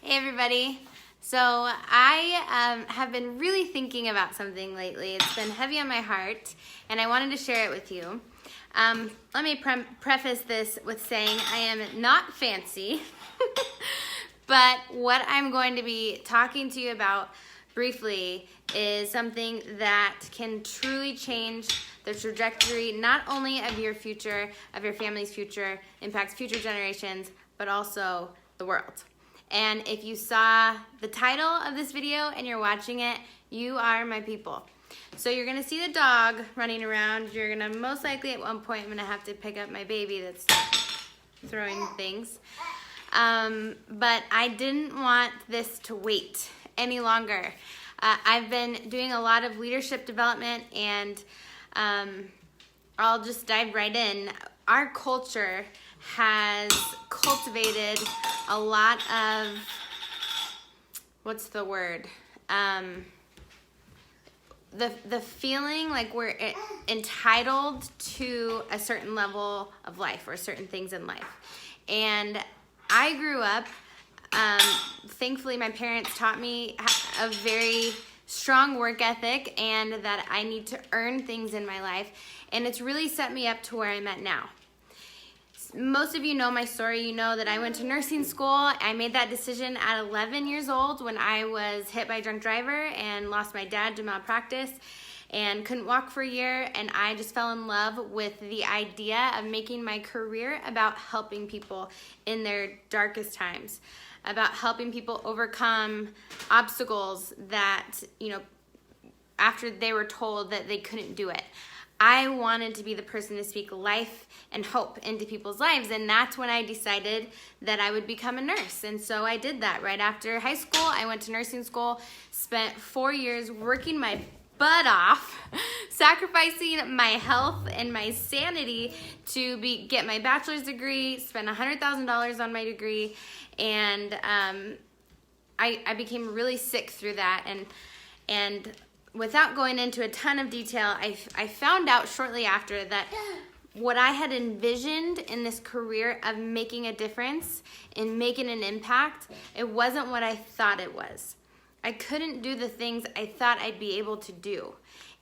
Hey everybody. So I have been really thinking about something lately. It's been heavy on my heart and I wanted to share it with you. Let me preface this with saying I am not fancy, but what I'm going to be talking to you about briefly is something that can truly change the trajectory not only of your future, of your family's future, impacts future generations, but also the world. And if you saw the title of this video and you're watching it, you are my people. So you're gonna see the dog running around. You're gonna most likely at one point I'm gonna have to pick up my baby that's throwing things. But I didn't want this to wait any longer. I've been doing a lot of leadership development and I'll just dive right in. Our culture has cultivated a lot of, what's the word? The feeling like we're entitled to a certain level of life or certain things in life. And I grew up, thankfully my parents taught me a very strong work ethic and that I need to earn things in my life. And it's really set me up to where I'm at now. Most of you know my story. You know that I went to nursing school. I made that decision at 11 years old when I was hit by a drunk driver and lost my dad to malpractice and couldn't walk for a year. And I just fell in love with the idea of making my career about helping people in their darkest times, about helping people overcome obstacles that, after they were told that they couldn't do it. I wanted to be the person to speak life and hope into people's lives, and that's when I decided that I would become a nurse. And so I did that. Right after high school, I went to nursing school, spent 4 years working my butt off, sacrificing my health and my sanity to get my bachelor's degree, spent $100,000 on my degree, and I became really sick through that. And without going into a ton of detail, I found out shortly after that what I had envisioned in this career of making a difference and making an impact, it wasn't what I thought it was. I couldn't do the things I thought I'd be able to do.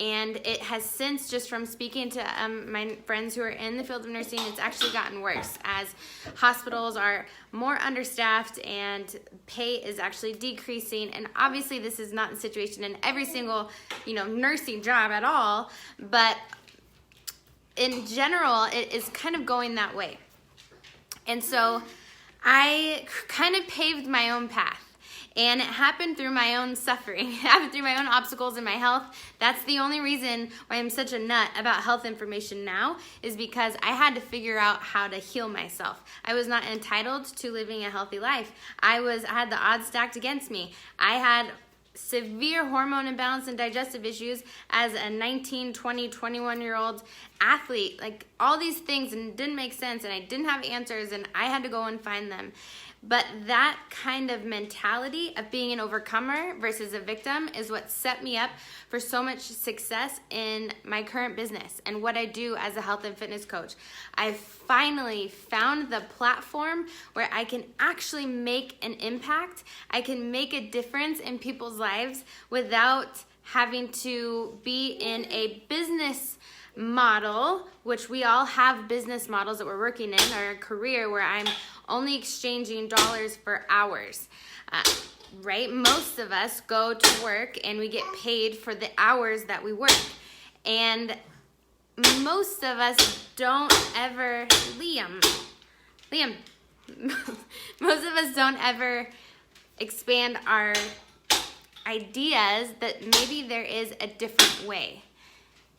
And it has since, just from speaking to my friends who are in the field of nursing, it's actually gotten worse as hospitals are more understaffed and pay is actually decreasing. And obviously this is not the situation in every single, nursing job at all, but in general, it is kind of going that way. And so I kind of paved my own path. And it happened through my own suffering. It happened through my own obstacles in my health. That's the only reason why I'm such a nut about health information now, is because I had to figure out how to heal myself. I was not entitled to living a healthy life. I had the odds stacked against me. I had severe hormone imbalance and digestive issues as a 19, 20, 21-year-old athlete. Like all these things, and it didn't make sense, and I didn't have answers, and I had to go and find them. But that kind of mentality of being an overcomer versus a victim is what set me up for so much success in my current business and what I do as a health and fitness coach. I finally found the platform where I can actually make an impact. I can make a difference in people's lives without having to be in a business model, which we all have business models that we're working in, or a career where I'm only exchanging dollars for hours, right? Most of us go to work and we get paid for the hours that we work. And most of us don't ever, Liam, most of us don't ever expand our ideas that maybe there is a different way.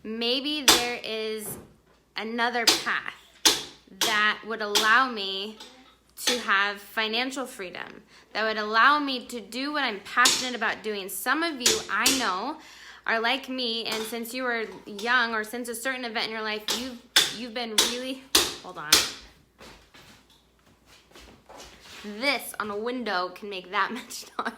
Maybe there is another path that would allow me to have financial freedom, that would allow me to do what I'm passionate about doing. Some of you, I know, are like me, and since you were young or since a certain event in your life, you've been really, hold on. This on a window can make that much noise.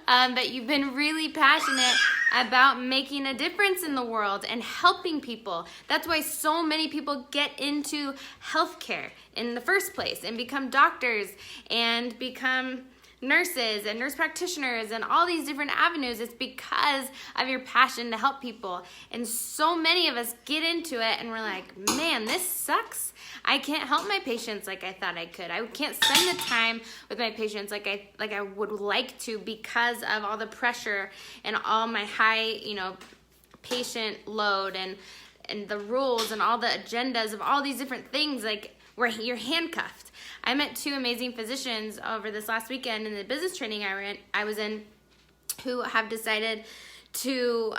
But you've been really passionate about making a difference in the world and helping people. That's why so many people get into healthcare in the first place and become doctors and become nurses and nurse practitioners and all these different avenues. It's because of your passion to help people. And so many of us get into it and we're like, man, this sucks. I can't help my patients like I thought I could. I can't spend the time with my patients like I would like to because of all the pressure and all my high, patient load and the rules and all the agendas of all these different things, like where you're handcuffed. I met 2 amazing physicians over this last weekend in the business training I was in who have decided to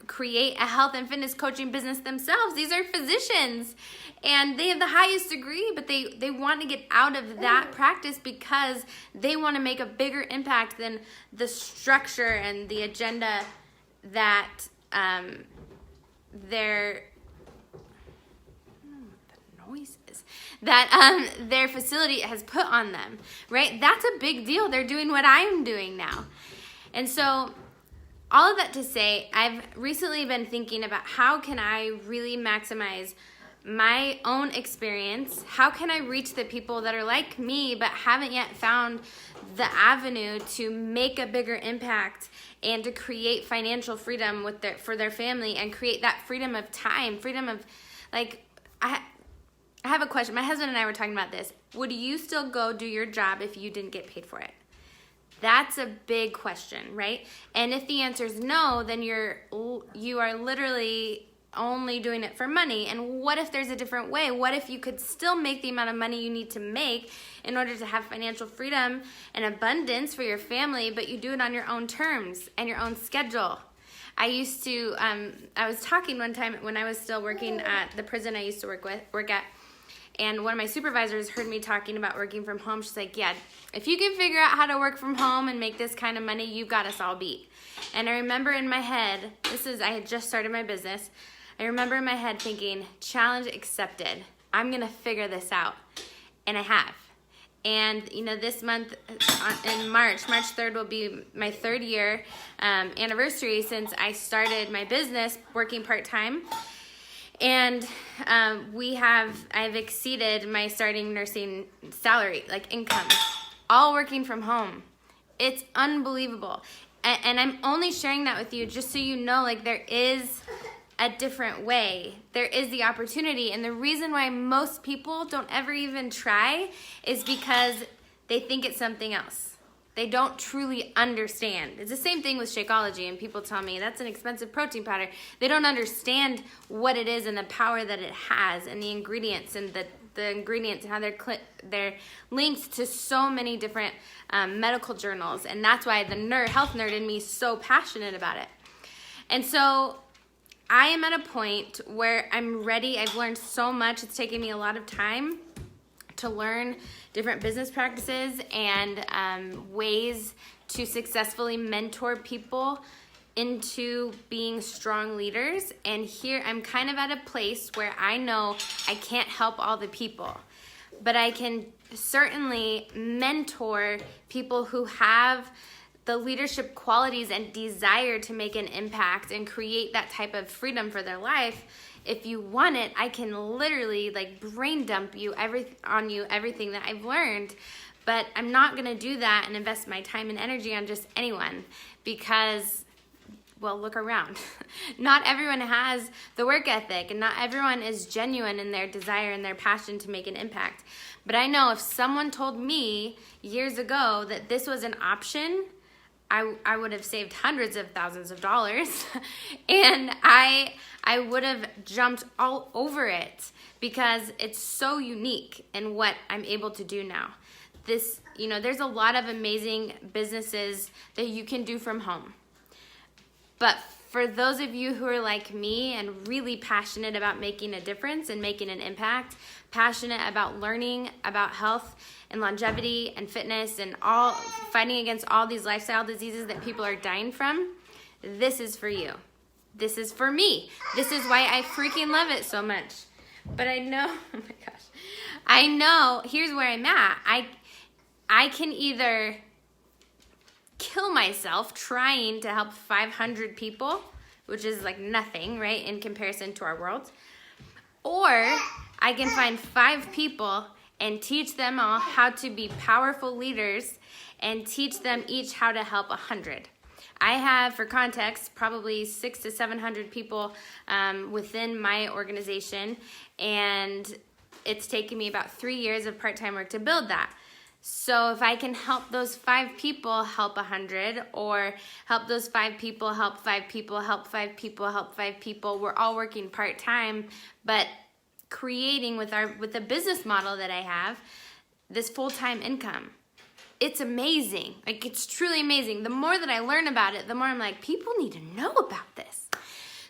create a health and fitness coaching business themselves. These are physicians and they have the highest degree, but they want to get out of that practice because they want to make a bigger impact than the structure and the agenda that their facility has put on them, right? That's a big deal. They're doing what I'm doing now. And so all of that to say, I've recently been thinking about how can I really maximize my own experience? How can I reach the people that are like me but haven't yet found the avenue to make a bigger impact and to create financial freedom for their family and create that freedom of time, freedom of, I have a question. My husband and I were talking about this. Would you still go do your job if you didn't get paid for it? That's a big question, right? And if the answer is no, then you are literally only doing it for money. And what if there's a different way? What if you could still make the amount of money you need to make in order to have financial freedom and abundance for your family, but you do it on your own terms and your own schedule? I used to, I was talking one time when I was still working at the prison I used to work at, and one of my supervisors heard me talking about working from home. She's like, yeah, if you can figure out how to work from home and make this kind of money, you've got us all beat. And I remember in my head, I had just started my business. I remember in my head thinking, challenge accepted. I'm going to figure this out. And I have. And, this month in March 3rd will be my 3rd year anniversary since I started my business working part-time. And I've exceeded my starting nursing salary, income, all working from home. It's unbelievable. And I'm only sharing that with you just so you know, there is a different way. There is the opportunity. And the reason why most people don't ever even try is because they think it's something else. They don't truly understand. It's the same thing with Shakeology, and people tell me that's an expensive protein powder. They don't understand what it is and the power that it has and the ingredients and the ingredients and how they're linked to so many different medical journals. And that's why the health nerd in me is so passionate about it. And so I am at a point where I'm ready. I've learned so much. It's taken me a lot of time to learn different business practices and ways to successfully mentor people into being strong leaders. And here I'm kind of at a place where I know I can't help all the people, but I can certainly mentor people who have the leadership qualities and desire to make an impact and create that type of freedom for their life. If you want it, I can literally brain dump everything that I've learned, but I'm not gonna do that and invest my time and energy on just anyone because, well, look around. Not everyone has the work ethic and not everyone is genuine in their desire and their passion to make an impact. But I know if someone told me years ago that this was an option, I would have saved hundreds of thousands of dollars and I would have jumped all over it because it's so unique in what I'm able to do now. There's a lot of amazing businesses that you can do from home. But for those of you who are like me and really passionate about making a difference and making an impact, passionate about learning about health and longevity and fitness and all fighting against all these lifestyle diseases that people are dying from, this is for you. This is for me. This is why I freaking love it so much. But I know, oh my gosh, I know, here's where I'm at. I can either kill myself trying to help 500 people, which is nothing, right, in comparison to our world, or I can find 5 people and teach them all how to be powerful leaders and teach them each how to help 100. I have, for context, probably 600 to 700 people within my organization, and it's taken me about 3 years of part-time work to build that. So if I can help those 5 people help 100, or help those 5 people help 5 people, help 5 people help 5 people, we're all working part-time, but creating with the business model that I have, this full-time income. It's amazing. Like, it's truly amazing. The more that I learn about it, the more I'm like, people need to know about this.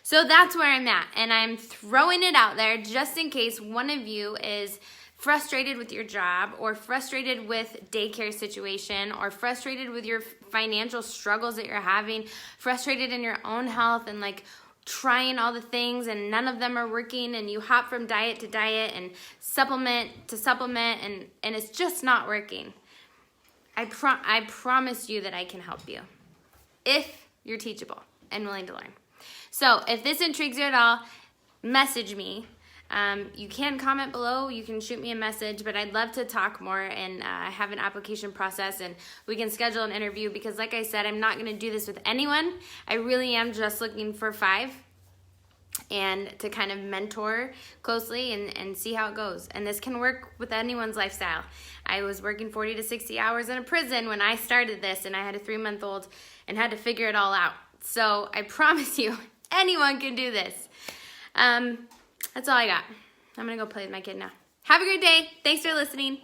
So that's where I'm at, and I'm throwing it out there just in case one of you is frustrated with your job, or frustrated with daycare situation, or frustrated with your financial struggles that you're having, frustrated in your own health, and like trying all the things and none of them are working, and you hop from diet to diet and supplement to supplement, and it's just not working. I promise you that I can help you if you're teachable and willing to learn. So if this intrigues you at all, message me. You can comment below, you can shoot me a message, but I'd love to talk more and have an application process, and we can schedule an interview, because like I said, I'm not going to do this with anyone. I really am just looking for 5 and to kind of mentor closely and see how it goes. And this can work with anyone's lifestyle. I was working 40 to 60 hours in a prison when I started this, and I had a 3-month-old and had to figure it all out. So I promise you, anyone can do this. That's all I got. I'm gonna go play with my kid now. Have a great day. Thanks for listening.